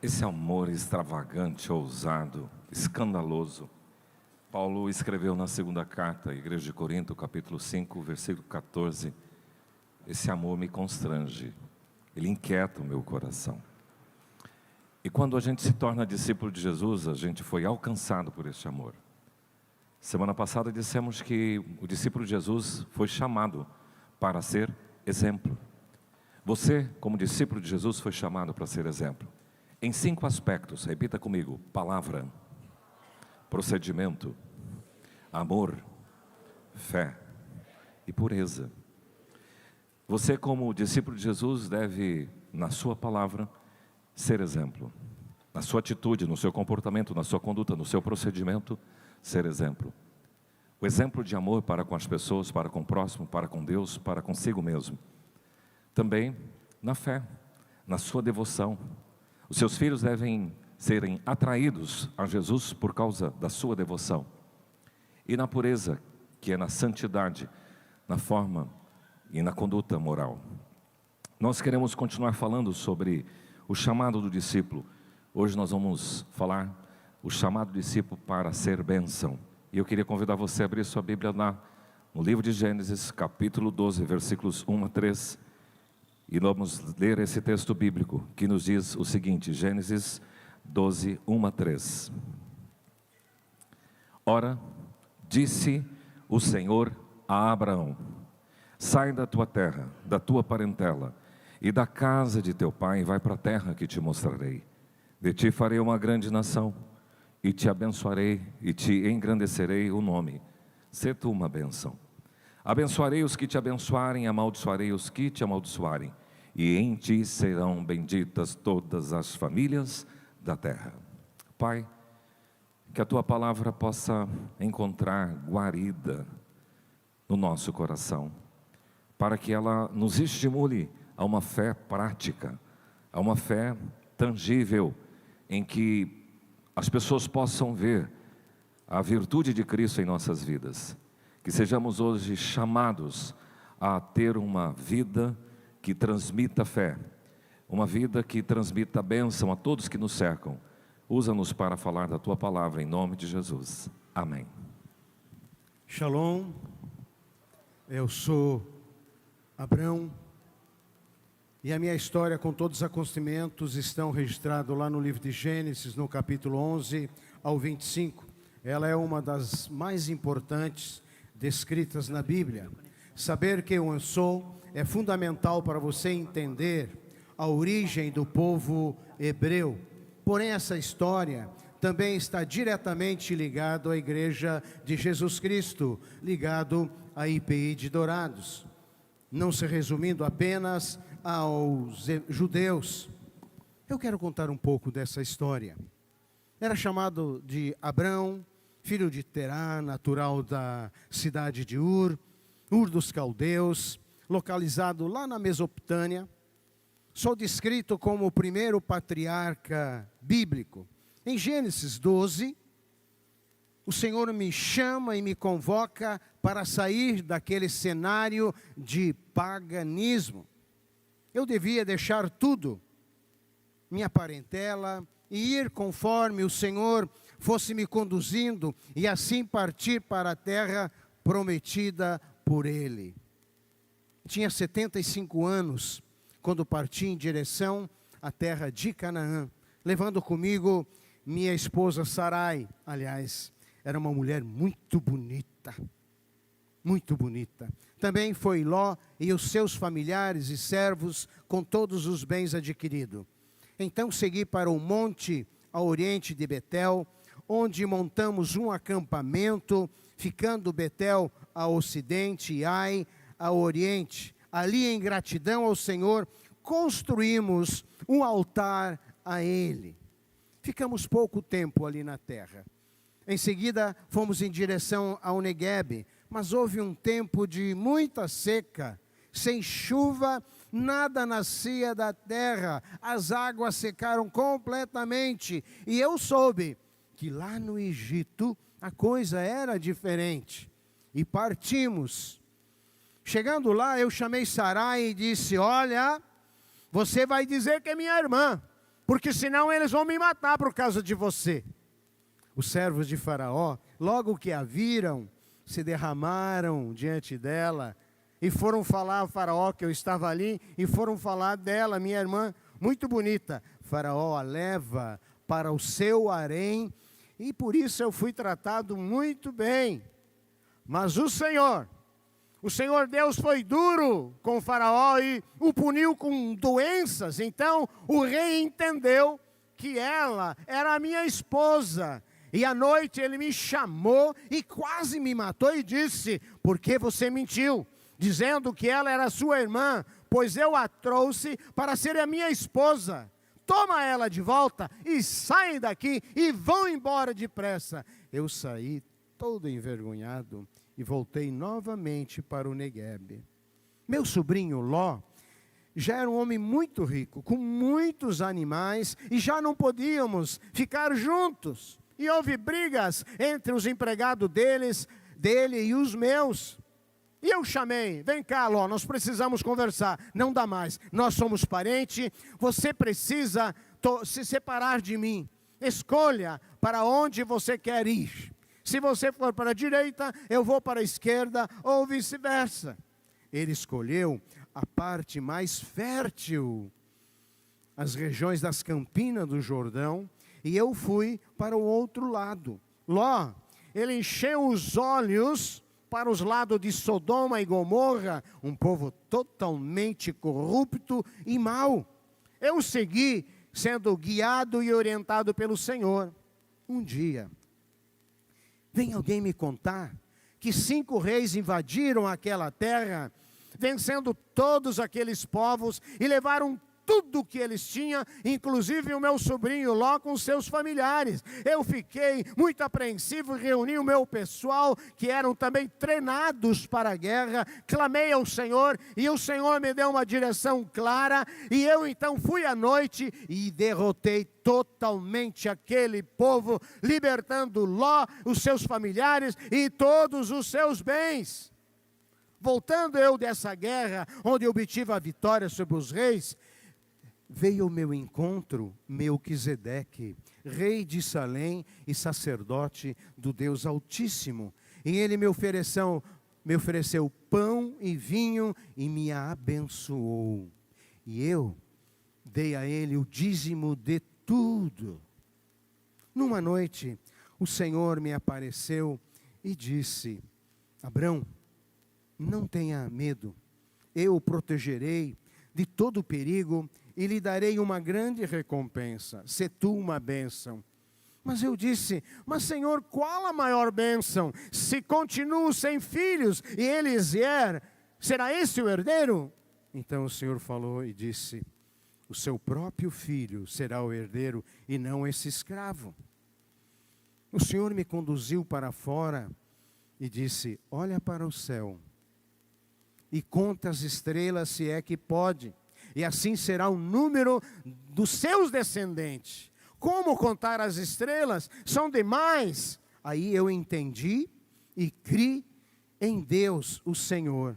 Esse amor extravagante, ousado, escandaloso. Paulo escreveu na segunda carta à igreja de Corinto, capítulo 5, versículo 14. Esse amor me constrange, ele inquieta o meu coração. E quando a gente se torna discípulo de Jesus, a gente foi alcançado por esse amor. Semana passada dissemos que o discípulo de Jesus foi chamado para ser exemplo. Você, como discípulo de Jesus, foi chamado para ser exemplo. Em 5 aspectos, repita comigo: palavra, procedimento, amor, fé e pureza. Você, como discípulo de Jesus, deve, na sua palavra, ser exemplo. Na sua atitude, no seu comportamento, na sua conduta, no seu procedimento, ser exemplo. O exemplo de amor para com as pessoas, para com o próximo, para com Deus, para consigo mesmo. Também na fé, na sua devoção. Os seus filhos devem serem atraídos a Jesus por causa da sua devoção. E na pureza, que é na santidade, na forma e na conduta moral. Nós queremos continuar falando sobre o chamado do discípulo. Hoje nós vamos falar o chamado do discípulo para ser bênção. E eu queria convidar você a abrir sua Bíblia no livro de Gênesis, capítulo 12, versículos 1 a 3. E vamos ler esse texto bíblico que nos diz o seguinte: Gênesis 12, 1 a 3. Ora, disse o Senhor a Abraão: sai da tua terra, da tua parentela e da casa de teu pai, e vai para a terra que te mostrarei. De ti farei uma grande nação, e te abençoarei e te engrandecerei o nome. Sê tu uma bênção. Abençoarei os que te abençoarem, amaldiçoarei os que te amaldiçoarem, e em ti serão benditas todas as famílias da terra. Pai, que a tua palavra possa encontrar guarida no nosso coração, para que ela nos estimule a uma fé prática, a uma fé tangível, em que as pessoas possam ver a virtude de Cristo em nossas vidas. Que sejamos hoje chamados a ter uma vida que transmita fé, uma vida que transmita bênção a todos que nos cercam. Usa-nos para falar da tua palavra, em nome de Jesus. Amém. Shalom, eu sou Abrão, e a minha história com todos os acontecimentos estão registrados lá no livro de Gênesis, no capítulo 11 ao 25. Ela é uma das mais importantes descritas na Bíblia. Saber quem eu sou é fundamental para você entender a origem do povo hebreu. Porém, essa história também está diretamente ligado à Igreja de Jesus Cristo, ligado à IPI de Dourados. Não se resumindo apenas aos judeus. Eu quero contar um pouco dessa história. Era chamado de Abrão, filho de Terá, natural da cidade de Ur dos caldeus, localizado lá na Mesopotâmia. Sou descrito como o primeiro patriarca bíblico. Em Gênesis 12, o Senhor me chama e me convoca para sair daquele cenário de paganismo. Eu devia deixar tudo, minha parentela, e ir conforme o Senhor fosse me conduzindo, e assim partir para a terra prometida por Ele. Tinha 75 anos quando parti em direção à terra de Canaã, levando comigo minha esposa Sarai. Aliás, era uma mulher muito bonita, muito bonita. Também foi Ló e os seus familiares e servos com todos os bens adquiridos. Então segui para o monte a oriente de Betel, onde montamos um acampamento, ficando Betel a ocidente e Ai a oriente. Ali, em gratidão ao Senhor, construímos um altar a Ele. Ficamos pouco tempo ali na terra. Em seguida, fomos em direção ao Neguebe, mas houve um tempo de muita seca, sem chuva, nada nascia da terra, as águas secaram completamente, e eu soube que lá no Egito a coisa era diferente, e partimos. Chegando lá, eu chamei Sarai e disse: olha, você vai dizer que é minha irmã, porque senão eles vão me matar por causa de você. Os servos de Faraó, logo que a viram, se derramaram diante dela e foram falar a Faraó que eu estava ali, e foram falar dela, minha irmã, muito bonita. Faraó a leva para o seu harém, e por isso eu fui tratado muito bem. Mas o Senhor Deus foi duro com Faraó e o puniu com doenças. Então o rei entendeu que ela era a minha esposa. E à noite ele me chamou e quase me matou e disse: por que você mentiu, dizendo que ela era sua irmã? Pois eu a trouxe para ser a minha esposa. Toma ela de volta e saem daqui e vão embora depressa. Eu saí todo envergonhado e voltei novamente para o Neguebe. Meu sobrinho Ló já era um homem muito rico, com muitos animais, e já não podíamos ficar juntos. E houve brigas entre os empregados dele e os meus. E eu chamei: vem cá, Ló, nós precisamos conversar. Não dá mais, nós somos parentes, você precisa se separar de mim. Escolha para onde você quer ir. Se você for para a direita, eu vou para a esquerda, ou vice-versa. Ele escolheu a parte mais fértil, as regiões das Campinas do Jordão, e eu fui para o outro lado. Ló, ele encheu os olhos para os lados de Sodoma e Gomorra, um povo totalmente corrupto e mau. Eu segui sendo guiado e orientado pelo Senhor. Um dia, vem alguém me contar que 5 reis invadiram aquela terra, vencendo todos aqueles povos, e levaram tudo que eles tinham, inclusive o meu sobrinho Ló com seus familiares. Eu fiquei muito apreensivo e reuni o meu pessoal, que eram também treinados para a guerra. Clamei ao Senhor e o Senhor me deu uma direção clara, e eu então fui à noite e derrotei totalmente aquele povo, libertando Ló, os seus familiares e todos os seus bens. Voltando eu dessa guerra, onde eu obtive a vitória sobre os reis, veio ao meu encontro Melquisedeque, rei de Salém e sacerdote do Deus Altíssimo. E ele me ofereceu pão e vinho e me abençoou. E eu dei a ele o dízimo de tudo. Numa noite, o Senhor me apareceu e disse: Abrão, não tenha medo, eu o protegerei de todo perigo e lhe darei uma grande recompensa. Se tu uma bênção. Mas eu disse: mas Senhor, qual a maior bênção? Se continuo sem filhos e Eliezer, será esse o herdeiro? Então o Senhor falou e disse: o seu próprio filho será o herdeiro e não esse escravo. O Senhor me conduziu para fora e disse: olha para o céu e conta as estrelas, se é que pode, e assim será o número dos seus descendentes. Como contar as estrelas? São demais. Aí eu entendi e criei em Deus, o Senhor.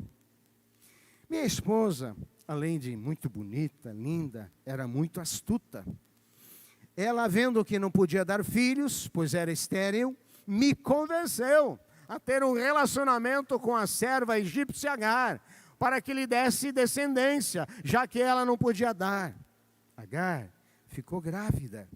Minha esposa, além de muito bonita, linda, era muito astuta. Ela, vendo que não podia dar filhos, pois era estéril, me convenceu a ter um relacionamento com a serva egípcia Agar, para que lhe desse descendência, já que ela não podia dar. Agar ficou grávida.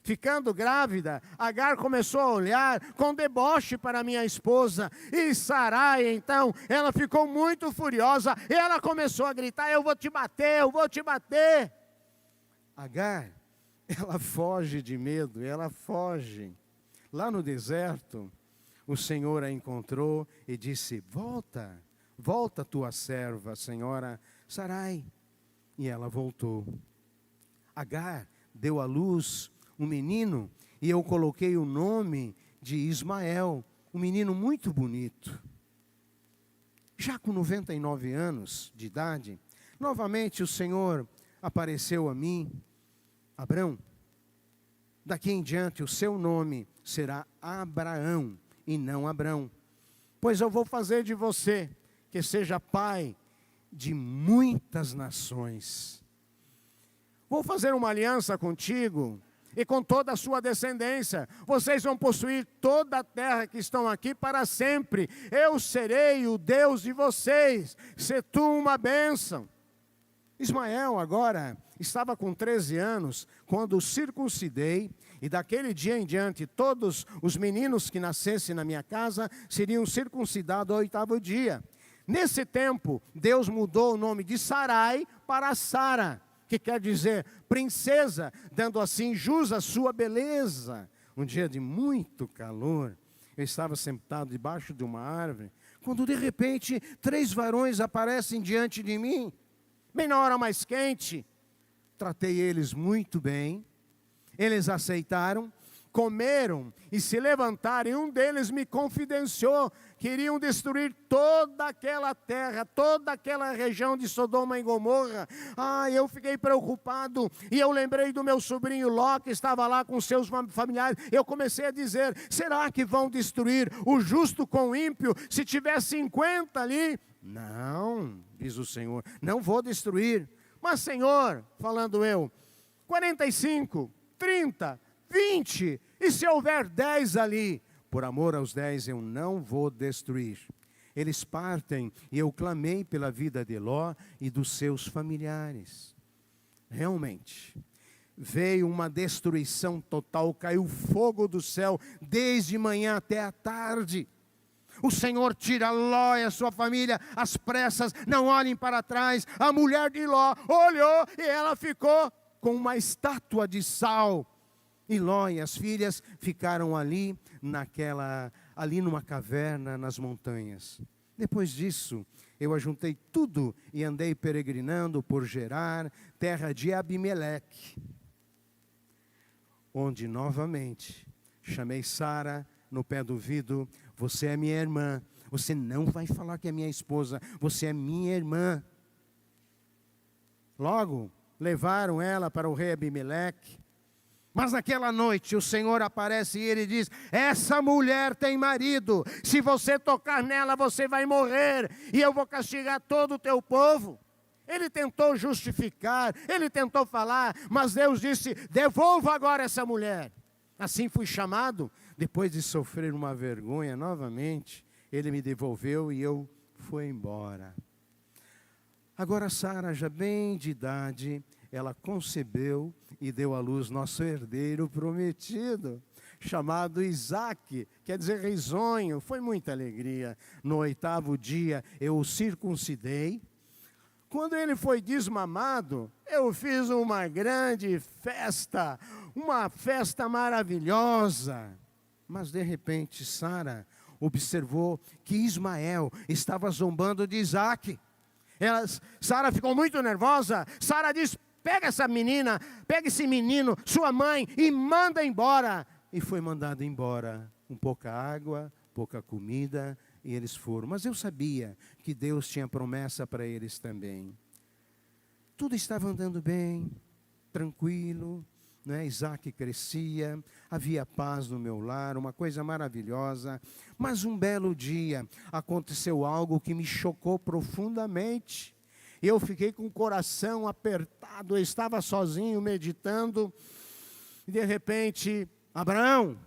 Ficando grávida, Agar começou a olhar com deboche para minha esposa. E Sarai, então, ela ficou muito furiosa. E ela começou a gritar: eu vou te bater, eu vou te bater. Agar, ela foge de medo, ela foge. Lá no deserto, o Senhor a encontrou e disse: volta, volta tua serva, senhora Sarai. E ela voltou. Agar deu à luz um menino, e eu coloquei o nome de Ismael, um menino muito bonito. Já com 99 anos de idade, novamente o Senhor apareceu a mim: Abrão, daqui em diante o seu nome será Abraão e não Abrão, pois eu vou fazer de você que seja pai de muitas nações. vou fazer uma aliança contigo e com toda a sua descendência. Vocês vão possuir toda a terra que estão aqui para sempre. Eu serei o Deus de vocês. Se tu uma bênção. Ismael agora estava com 13 anos quando o circuncidei, e daquele dia em diante todos os meninos que nascessem na minha casa seriam circuncidados ao 8º dia. Nesse tempo, Deus mudou o nome de Sarai para Sara, que quer dizer princesa, dando assim jus à sua beleza. Um dia de muito calor, eu estava sentado debaixo de uma árvore, quando de repente 3 varões aparecem diante de mim, bem na hora mais quente. Tratei eles muito bem, eles aceitaram, comeram e se levantaram, e um deles me confidenciou que iriam destruir toda aquela terra, toda aquela região de Sodoma e Gomorra. Eu fiquei preocupado, e eu lembrei do meu sobrinho Ló, que estava lá com seus familiares. Eu comecei a dizer, será que vão destruir o justo com o ímpio, se tiver 50 ali? Não, diz o Senhor, não vou destruir. Mas Senhor, falando eu, 45, 30, 20, e se houver 10 ali? Por amor aos 10 eu não vou destruir. Eles partem, e eu clamei pela vida de Ló e dos seus familiares. Realmente, veio uma destruição total, caiu fogo do céu, desde manhã até a tarde. O Senhor tira Ló e a sua família às pressas, não olhem para trás. A mulher de Ló olhou e ela ficou com uma estátua de sal. E Ló e as filhas ficaram ali numa caverna nas montanhas. Depois disso, eu ajuntei tudo e andei peregrinando por Gerar, terra de Abimeleque, onde novamente chamei Sara no pé do ouvido. Você é minha irmã. Você não vai falar que é minha esposa. Você é minha irmã. Logo, levaram ela para o rei Abimeleque. Mas naquela noite o Senhor aparece e ele diz, essa mulher tem marido. Se você tocar nela, você vai morrer. E eu vou castigar todo o teu povo. Ele tentou justificar, ele tentou falar, mas Deus disse, devolva agora essa mulher. Assim fui chamado. Depois de sofrer uma vergonha novamente, ele me devolveu e eu fui embora. Agora Sara, já bem de idade, ela concebeu e deu à luz nosso herdeiro prometido, chamado Isaque, quer dizer risonho. Foi muita alegria. No 8º dia eu o circuncidei. Quando ele foi desmamado, eu fiz uma grande festa, uma festa maravilhosa. Mas de repente Sara observou que Ismael estava zombando de Isaque. Sara ficou muito nervosa. Sara disse, pega essa menina, pega esse menino, sua mãe, e manda embora. E foi mandado embora, com pouca água, pouca comida, e eles foram. Mas eu sabia que Deus tinha promessa para eles também. Tudo estava andando bem, tranquilo. Isaque crescia, havia paz no meu lar, uma coisa maravilhosa. Mas um belo dia aconteceu algo que me chocou profundamente. Eu fiquei com o coração apertado, eu estava sozinho meditando. E de repente, Abraão,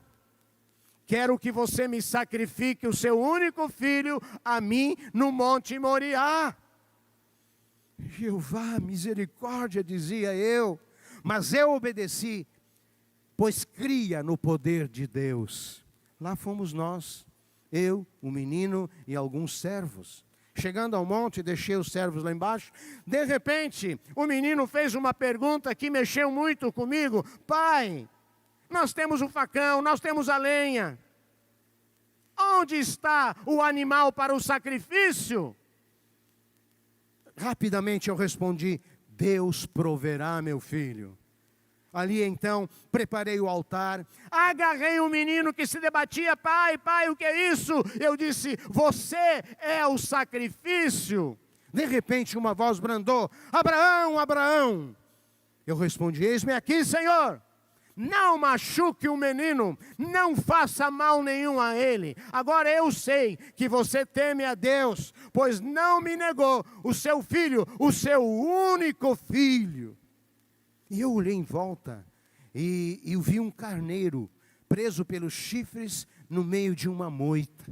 quero que você me sacrifique o seu único filho a mim no Monte Moriá. Jeová, misericórdia, dizia eu. Mas eu obedeci, pois cria no poder de Deus. Lá fomos nós, eu, o menino e alguns servos. Chegando ao monte, deixei os servos lá embaixo. De repente, o menino fez uma pergunta que mexeu muito comigo. Pai, nós temos o facão, nós temos a lenha. Onde está o animal para o sacrifício? Rapidamente eu respondi, Deus proverá, meu filho. Ali então, preparei o altar, agarrei um menino que se debatia, pai, o que é isso? Eu disse, você é o sacrifício. De repente uma voz brandou, Abraão, Abraão. Eu respondi, eis-me aqui, Senhor. Não machuque o menino, não faça mal nenhum a ele. Agora eu sei que você teme a Deus, pois não me negou o seu filho, o seu único filho. E eu olhei em volta e eu vi um carneiro preso pelos chifres no meio de uma moita.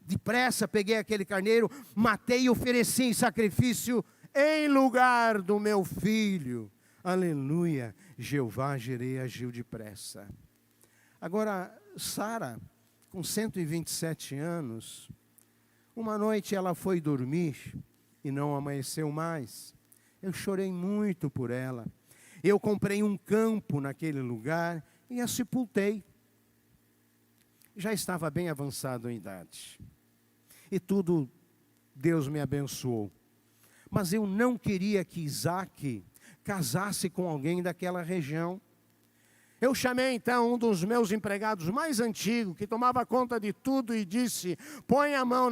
Depressa peguei aquele carneiro, matei e ofereci em sacrifício em lugar do meu filho. Aleluia, Jeová Jireh agiu depressa. Agora, Sara, com 127 anos, uma noite ela foi dormir e não amanheceu mais. Eu chorei muito por ela. Eu comprei um campo naquele lugar e a sepultei. Já estava bem avançado em idade. E tudo, Deus me abençoou. Mas eu não queria que Isaac casasse com alguém daquela região. Eu chamei então um dos meus empregados mais antigos, que tomava conta de tudo, e disse: põe a mão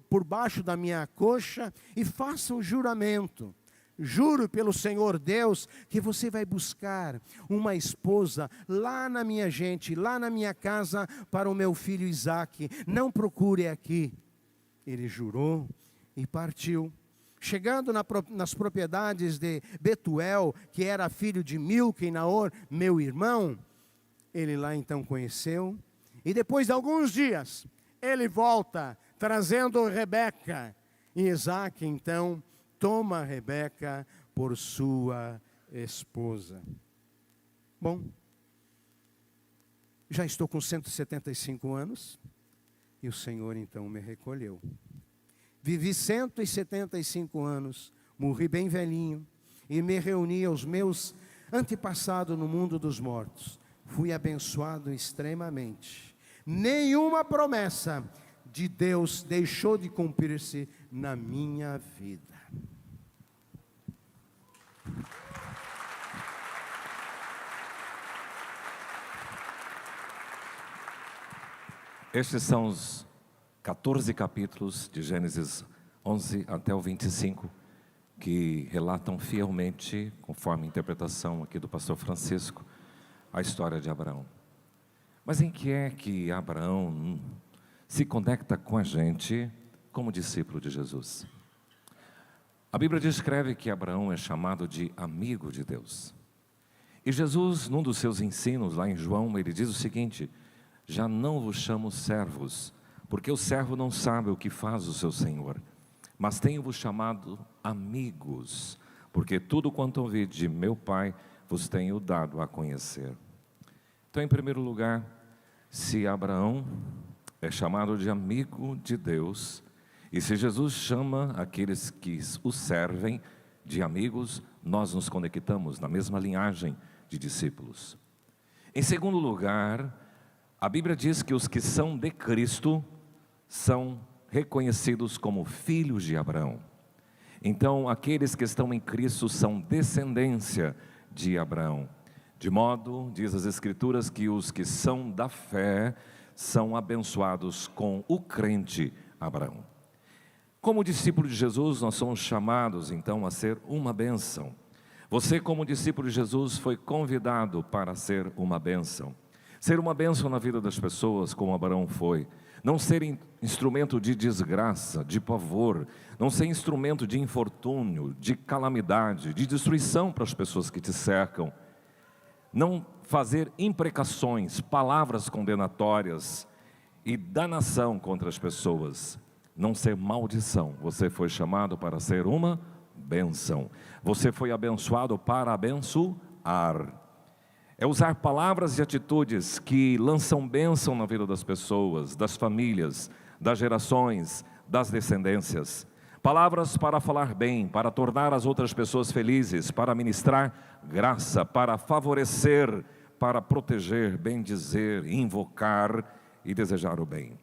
por baixo da minha coxa e faça um juramento. Juro pelo Senhor Deus que você vai buscar uma esposa lá na minha gente, lá na minha casa, para o meu filho Isaque. Não procure aqui. Ele jurou e partiu. Chegando nas propriedades de Betuel, que era filho de Milca e Naor, meu irmão, ele lá então conheceu. E depois de alguns dias, ele volta trazendo Rebeca. E Isaque então toma Rebeca por sua esposa. Bom, já estou com 175 anos e o Senhor então me recolheu. Vivi 175 anos, morri bem velhinho e me reuni aos meus antepassados no mundo dos mortos. Fui abençoado extremamente. Nenhuma promessa de Deus deixou de cumprir-se na minha vida. Estes são os 14 capítulos de Gênesis 11 até o 25, que relatam fielmente, conforme a interpretação aqui do pastor Francisco, a história de Abraão. Mas em que é que Abraão se conecta com a gente como discípulo de Jesus? A Bíblia descreve que Abraão é chamado de amigo de Deus. E Jesus, num dos seus ensinos, lá em João, ele diz o seguinte: já não vos chamo servos, porque o servo não sabe o que faz o seu senhor, mas tenho-vos chamado amigos, porque tudo quanto ouvi de meu Pai vos tenho dado a conhecer. Então, em primeiro lugar, se Abraão é chamado de amigo de Deus, e se Jesus chama aqueles que o servem de amigos, nós nos conectamos na mesma linhagem de discípulos. Em segundo lugar, a Bíblia diz que os que são de Cristo são reconhecidos como filhos de Abraão. Então, aqueles que estão em Cristo são descendência de Abraão. De modo, diz as Escrituras, que os que são da fé são abençoados com o crente Abraão. Como discípulo de Jesus, nós somos chamados então a ser uma bênção. Você, como discípulo de Jesus, foi convidado para ser uma bênção. Ser uma bênção na vida das pessoas, como Abraão foi. Não ser instrumento de desgraça, de pavor. Não ser instrumento de infortúnio, de calamidade, de destruição para as pessoas que te cercam. Não fazer imprecações, palavras condenatórias e danação contra as pessoas. Não ser maldição. Você foi chamado para ser uma bênção. Você foi abençoado para abençoar. É usar palavras e atitudes que lançam bênção na vida das pessoas, das famílias, das gerações, das descendências. Palavras para falar bem, para tornar as outras pessoas felizes, para ministrar graça, para favorecer, para proteger, bendizer, invocar e desejar o bem.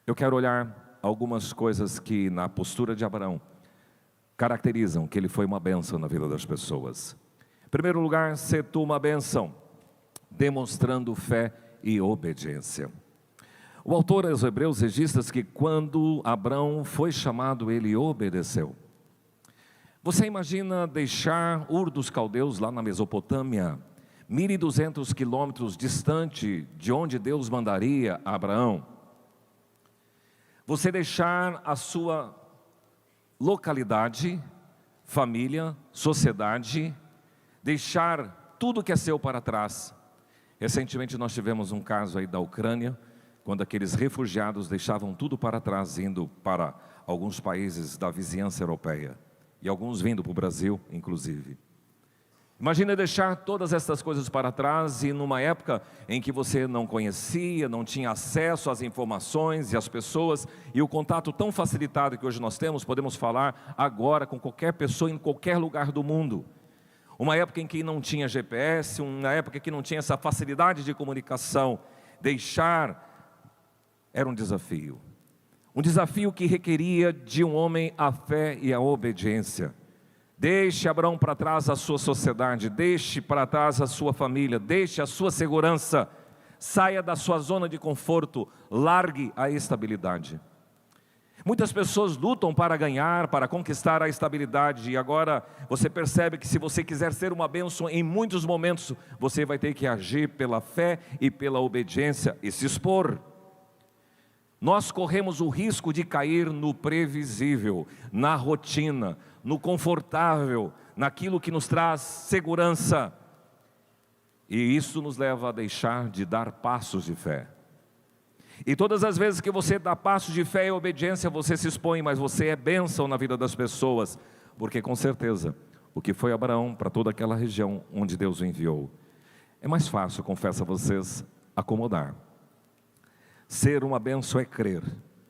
Eu quero olhar algumas coisas que na postura de Abraão caracterizam que ele foi uma bênção na vida das pessoas. Em primeiro lugar, ser tu uma bênção, demonstrando fé e obediência. O autor aos Hebreus registra que quando Abraão foi chamado, ele obedeceu. Você imagina deixar Ur dos Caldeus, lá na Mesopotâmia, 1.200 quilômetros distante de onde Deus mandaria a Abraão? Você deixar a sua localidade, família, sociedade, deixar tudo que é seu para trás. Recentemente nós tivemos um caso aí da Ucrânia, quando aqueles refugiados deixavam tudo para trás, indo para alguns países da vizinhança europeia, e alguns vindo para o Brasil, inclusive. Imagina deixar todas essas coisas para trás e numa época em que você não conhecia, não tinha acesso às informações e às pessoas, e o contato tão facilitado que hoje nós temos, podemos falar agora com qualquer pessoa em qualquer lugar do mundo. Uma época em que não tinha GPS, uma época em que não tinha essa facilidade de comunicação. Deixar era um desafio que requeria de um homem a fé e a obediência. Deixe Abraão para trás a sua sociedade, deixe para trás a sua família, deixe a sua segurança, saia da sua zona de conforto, largue a estabilidade. Muitas pessoas lutam para ganhar, para conquistar a estabilidade, e agora você percebe que se você quiser ser uma bênção, em muitos momentos você vai ter que agir pela fé e pela obediência e se expor. Nós corremos o risco de cair no previsível, na rotina, no confortável, naquilo que nos traz segurança. E isso nos leva a deixar de dar passos de fé. E todas as vezes que você dá passos de fé e obediência, você se expõe, mas você é bênção na vida das pessoas. Porque com certeza, o que foi Abraão para toda aquela região onde Deus o enviou, é mais fácil, confesso a vocês, acomodar. Ser uma bênção é crer,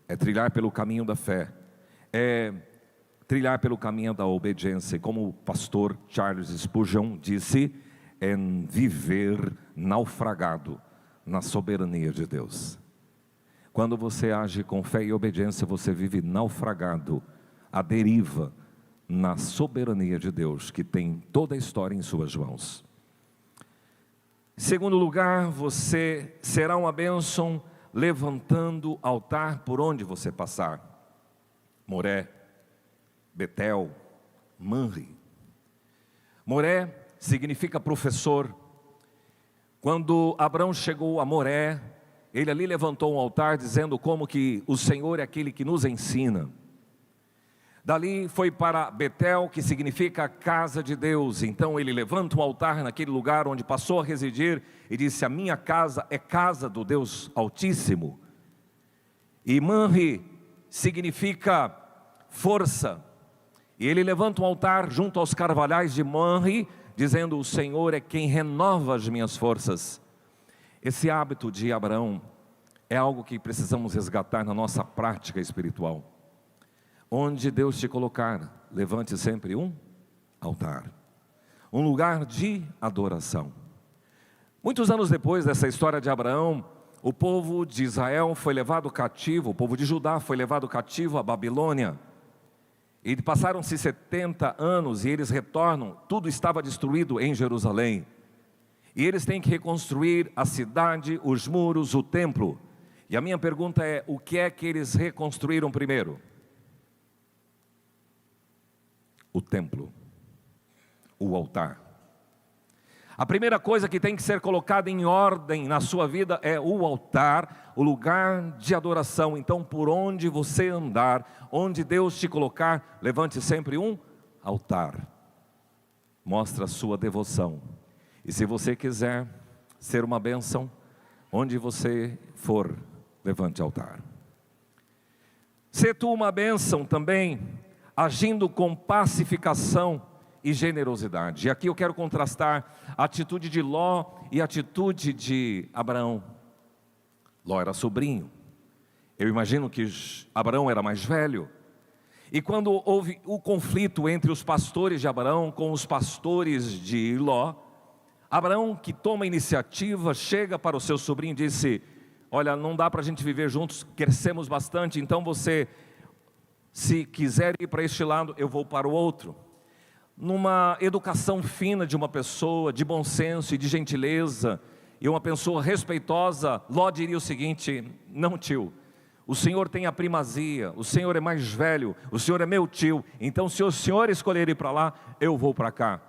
é trilhar pelo caminho da fé, é trilhar pelo caminho da obediência. Como o pastor Charles Spurgeon disse, é viver naufragado na soberania de Deus. Quando você age com fé e obediência, você vive naufragado, à deriva, na soberania de Deus, que tem toda a história em suas mãos. Em segundo lugar, você será uma bênção levantando altar por onde você passar. Moré, Betel, Manre. Moré significa professor. Quando Abraão chegou a Moré, ele ali levantou um altar dizendo como que o Senhor é aquele que nos ensina. Dali foi para Betel, que significa casa de Deus. Então ele levanta um altar naquele lugar onde passou a residir e disse: a minha casa é casa do Deus Altíssimo. E Manre significa força. E ele levanta um altar junto aos carvalhais de Manre, dizendo: o Senhor é quem renova as minhas forças. Esse hábito de Abraão é algo que precisamos resgatar na nossa prática espiritual. Onde Deus te colocar, levante sempre um altar, um lugar de adoração. Muitos anos depois dessa história de Abraão, o povo de Israel foi levado cativo, o povo de Judá foi levado cativo à Babilônia. E passaram-se 70 anos e eles retornam, tudo estava destruído em Jerusalém. E eles têm que reconstruir a cidade, os muros, o templo. E a minha pergunta é: o que é que eles reconstruíram primeiro? O templo, o altar. A primeira coisa que tem que ser colocada em ordem na sua vida é o altar, o lugar de adoração. Então, por onde você andar, onde Deus te colocar, levante sempre um altar. Mostra a sua devoção. E se você quiser ser uma bênção, onde você for, levante altar. Se tu uma bênção também, agindo com pacificação e generosidade. E aqui eu quero contrastar a atitude de Ló e a atitude de Abraão. Ló era sobrinho. Eu imagino que Abraão era mais velho. E quando houve o conflito entre os pastores de Abraão com os pastores de Ló, Abraão, que toma a iniciativa, chega para o seu sobrinho e disse: olha, não dá para a gente viver juntos, crescemos bastante, então você, se quiser ir para este lado, eu vou para o outro. Numa educação fina de uma pessoa, de bom senso e de gentileza, e uma pessoa respeitosa, Ló diria o seguinte: não, tio, o senhor tem a primazia, o senhor é mais velho, o senhor é meu tio, então se o senhor escolher ir para lá, eu vou para cá.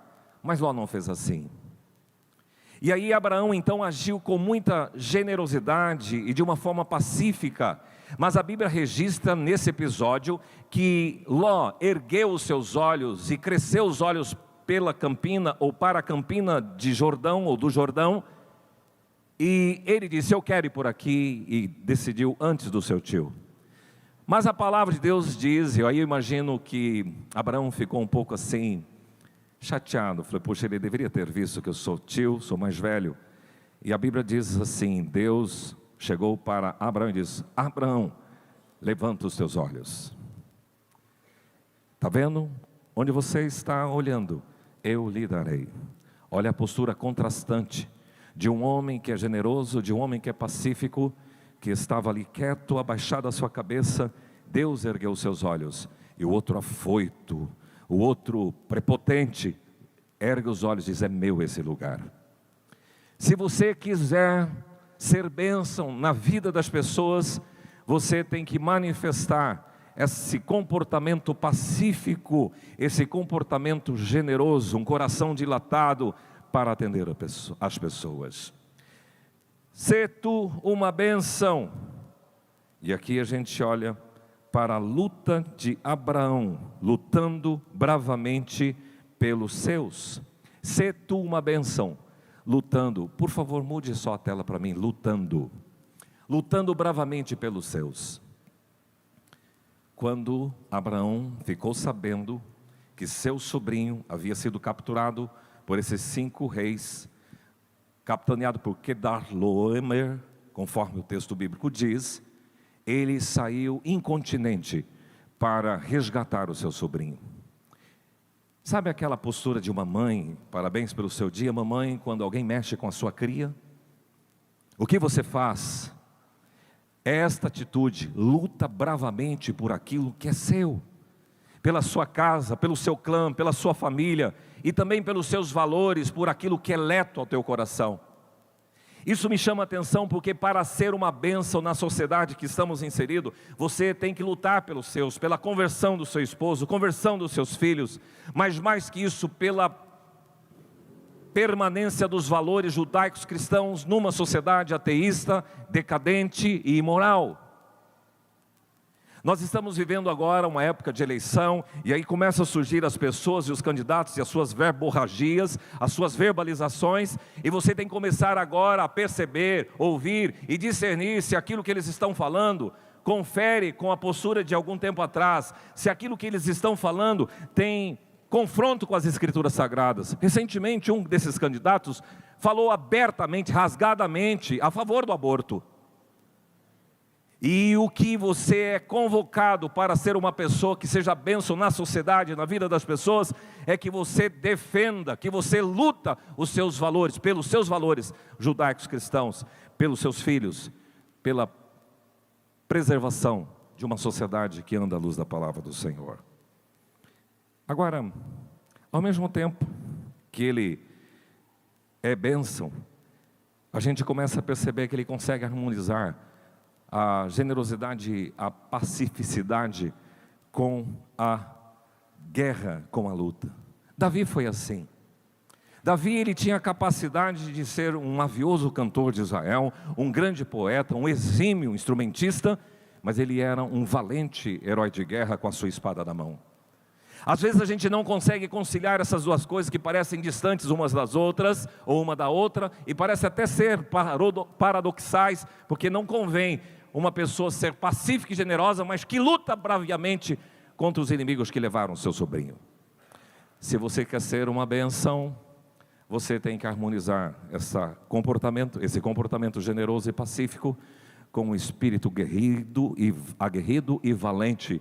Mas Ló não fez assim. E aí Abraão então agiu com muita generosidade e de uma forma pacífica. Mas a Bíblia registra nesse episódio que Ló ergueu os seus olhos e cresceu os olhos pela Campina, ou para a Campina de Jordão, ou do Jordão, e ele disse, eu quero ir por aqui, e decidiu antes do seu tio. Mas a palavra de Deus diz, e aí eu imagino que Abraão ficou um pouco assim, chateado, falei, poxa, ele deveria ter visto que eu sou tio, sou mais velho, e a Bíblia diz assim, Deus chegou para Abraão e disse, Abraão, levanta os teus olhos. Está vendo? Onde você está olhando, eu lhe darei. Olha a postura contrastante de um homem que é generoso, de um homem que é pacífico, que estava ali quieto, abaixado a sua cabeça. Deus ergueu os seus olhos, e o outro afoito, o outro prepotente, ergue os olhos e diz, é meu esse lugar. Se você quiser ser bênção na vida das pessoas, você tem que manifestar esse comportamento pacífico, esse comportamento generoso, um coração dilatado para atender as pessoas. Sê tu uma bênção. E aqui a gente olha para a luta de Abraão, lutando bravamente pelos seus. Sê tu uma bênção, lutando. Por favor, mude só a tela para mim, lutando bravamente pelos seus. Quando Abraão ficou sabendo que seu sobrinho havia sido capturado por esses 5 reis, capitaneado por Kedorlaomer, conforme o texto bíblico diz, ele saiu incontinenti para resgatar o seu sobrinho. Sabe aquela postura de uma mãe, parabéns pelo seu dia, mamãe, quando alguém mexe com a sua cria? O que você faz? Esta atitude, luta bravamente por aquilo que é seu, pela sua casa, pelo seu clã, pela sua família, e também pelos seus valores, por aquilo que é leto ao teu coração. Isso me chama a atenção porque para ser uma bênção na sociedade que estamos inseridos, você tem que lutar pelos seus, pela conversão do seu esposo, conversão dos seus filhos, mas mais que isso, pela permanência dos valores judaicos cristãos numa sociedade ateísta, decadente e imoral. Nós estamos vivendo agora uma época de eleição, e aí começam a surgir as pessoas e os candidatos e as suas verborragias, as suas verbalizações, e você tem que começar agora a perceber, ouvir e discernir se aquilo que eles estão falando confere com a postura de algum tempo atrás, se aquilo que eles estão falando tem confronto com as escrituras sagradas. Recentemente um desses candidatos falou abertamente, rasgadamente a favor do aborto. E o que você é convocado para ser uma pessoa que seja bênção na sociedade, na vida das pessoas, é que você defenda, que você luta os seus valores, pelos seus valores judaicos cristãos, pelos seus filhos, pela preservação de uma sociedade que anda à luz da palavra do Senhor. Agora, ao mesmo tempo que ele é bênção, a gente começa a perceber que ele consegue harmonizar a generosidade, a pacificidade com a guerra, com a luta. Davi foi assim. Davi, ele tinha a capacidade de ser um mavioso cantor de Israel, um grande poeta, um exímio instrumentista, mas ele era um valente herói de guerra com a sua espada na mão. Às vezes a gente não consegue conciliar essas duas coisas que parecem distantes umas das outras, ou uma da outra, e parece até ser paradoxais, porque não convém uma pessoa ser pacífica e generosa, mas que luta braviamente contra os inimigos que levaram o seu sobrinho. Se você quer ser uma benção, você tem que harmonizar esse comportamento generoso e pacífico com um espírito aguerrido e valente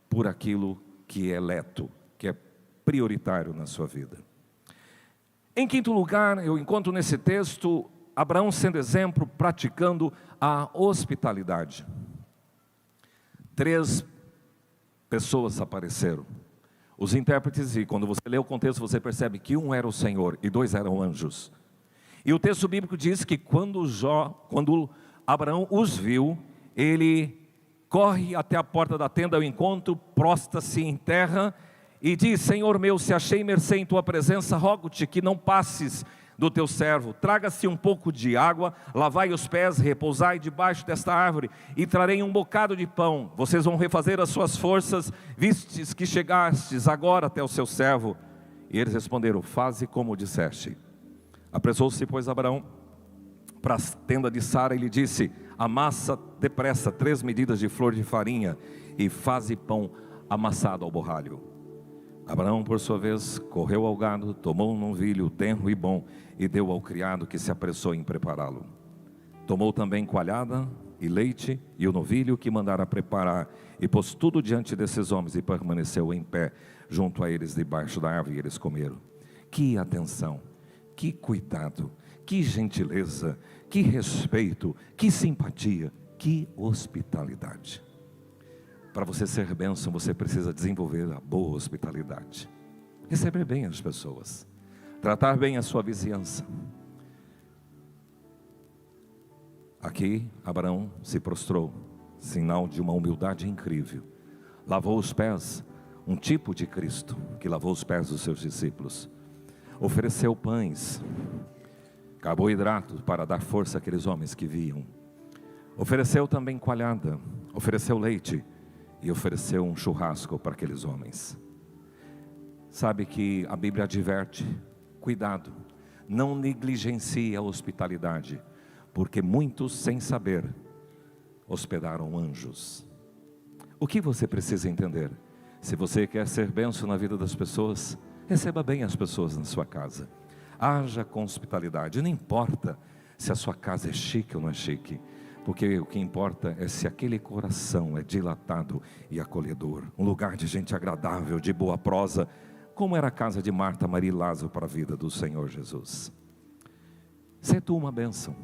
por aquilo que é leto, que é prioritário na sua vida. Em quinto lugar, eu encontro nesse texto Abraão sendo exemplo, praticando a hospitalidade. 3 pessoas apareceram. Os intérpretes, e quando você lê o contexto, você percebe que um era o Senhor e 2 eram anjos. E o texto bíblico diz que quando Abraão os viu, ele corre até a porta da tenda ao encontro, prostra-se em terra e diz: Senhor meu, se achei mercê em tua presença, rogo-te que não passes do teu servo, traga-se um pouco de água, lavai os pés, repousai debaixo desta árvore, e trarei um bocado de pão. Vocês vão refazer as suas forças, vistes que chegastes agora até o seu servo. E eles responderam: faze como disseste. Apressou-se, pois, Abraão para a tenda de Sara e lhe disse: amassa depressa 3 medidas de flor de farinha e faze pão amassado ao borralho. Abraão, por sua vez, correu ao gado, tomou um novilho tenro e bom e deu ao criado, que se apressou em prepará-lo. Tomou também coalhada e leite e o novilho que mandara preparar, e pôs tudo diante desses homens, e permaneceu em pé junto a eles debaixo da árvore, e eles comeram. Que atenção, que cuidado, que gentileza, que respeito, que simpatia, que hospitalidade. Para você ser bênção, você precisa desenvolver a boa hospitalidade. Receber bem as pessoas, tratar bem a sua vizinhança. Aqui, Abraão se prostrou, sinal de uma humildade incrível. Lavou os pés, um tipo de Cristo, que lavou os pés dos seus discípulos. Ofereceu pães, carboidratos para dar força àqueles homens que viam. Ofereceu também coalhada, ofereceu leite e ofereceu um churrasco para aqueles homens. Sabe que a Bíblia adverte: cuidado, não negligencie a hospitalidade, porque muitos, sem saber, hospedaram anjos. O que você precisa entender? Se você quer ser bênção na vida das pessoas, receba bem as pessoas na sua casa. Haja com hospitalidade. Não importa se a sua casa é chique ou não é chique, porque o que importa é se aquele coração é dilatado e acolhedor. Um lugar de gente agradável, de boa prosa, como era a casa de Marta, Maria e Lázaro para a vida do Senhor Jesus. Sê tu uma bênção,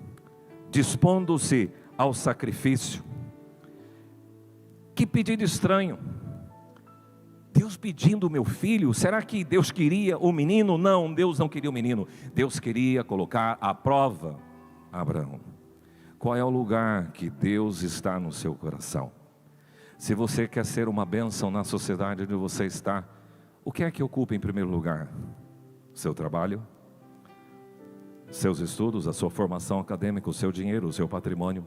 dispondo-se ao sacrifício. Que pedido estranho! Deus pedindo o meu filho. Será que Deus queria o menino? Não, Deus não queria o menino. Deus queria colocar à prova Abraão. Qual é o lugar que Deus está no seu coração? Se você quer ser uma bênção na sociedade onde você está, o que é que ocupa em primeiro lugar? Seu trabalho? Seus estudos, a sua formação acadêmica, o seu dinheiro, o seu patrimônio,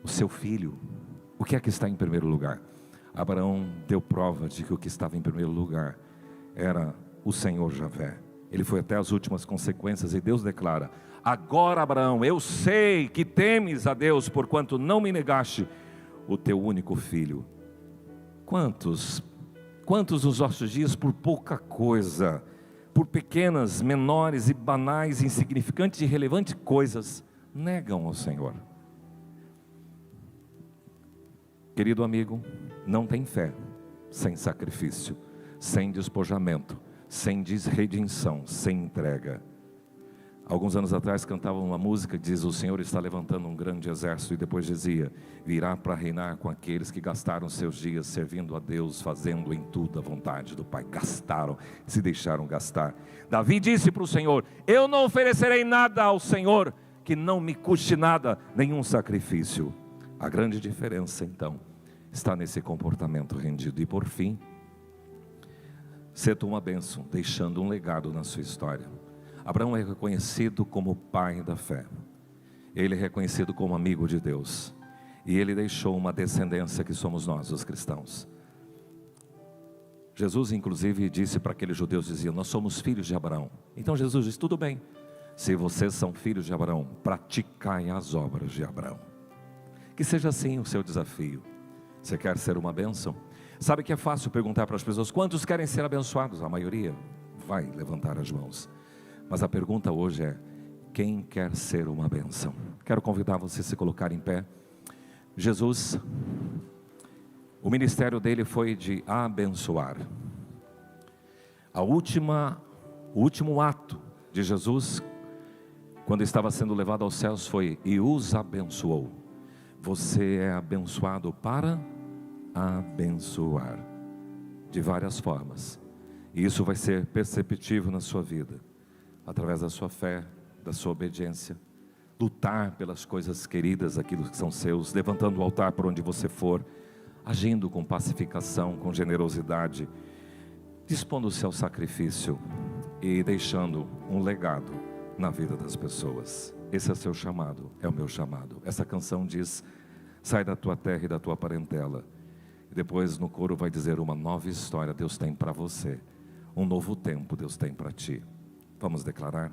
o seu filho? O que é que está em primeiro lugar? Abraão deu prova de que o que estava em primeiro lugar era o Senhor Javé. Ele foi até as últimas consequências e Deus declara: agora, Abraão, eu sei que temes a Deus, porquanto não me negaste o teu único filho. Quantos nos nossos dias, por pouca coisa, por pequenas, menores e banais, insignificantes e irrelevantes coisas, negam ao Senhor? Querido amigo, não tem fé sem sacrifício, sem despojamento, sem redenção, sem entrega. Alguns anos atrás cantava uma música que diz: o Senhor está levantando um grande exército, e depois dizia: virá para reinar com aqueles que gastaram seus dias servindo a Deus, fazendo em tudo a vontade do Pai. Gastaram, se deixaram gastar. Davi disse para o Senhor: eu não oferecerei nada ao Senhor que não me custe nada, nenhum sacrifício. A grande diferença então está nesse comportamento rendido. E por fim, seja uma bênção, deixando um legado na sua história. Abraão é reconhecido como pai da fé. Ele é reconhecido como amigo de Deus. E ele deixou uma descendência que somos nós, os cristãos. Jesus inclusive disse para aqueles judeus, diziam: nós somos filhos de Abraão. Então Jesus disse: tudo bem, se vocês são filhos de Abraão, praticai as obras de Abraão. Que seja assim o seu desafio. Você quer ser uma bênção? Sabe que é fácil perguntar para as pessoas: quantos querem ser abençoados? A maioria vai levantar as mãos. Mas a pergunta hoje é: quem quer ser uma bênção? Quero convidar você a se colocar em pé. Jesus, o ministério dele foi de abençoar. O último ato de Jesus, quando estava sendo levado aos céus, foi: e os abençoou. Você é abençoado para abençoar, de várias formas. E isso vai ser perceptível na sua vida, através da sua fé, da sua obediência. Lutar pelas coisas queridas, aquilo que são seus, levantando o altar por onde você for, agindo com pacificação, com generosidade, dispondo-se ao sacrifício e deixando um legado na vida das pessoas. Esse é o seu chamado, é o meu chamado. Essa canção diz: sai da tua terra e da tua parentela. E depois no coro vai dizer: uma nova história Deus tem para você. Um novo tempo Deus tem para ti. Vamos declarar?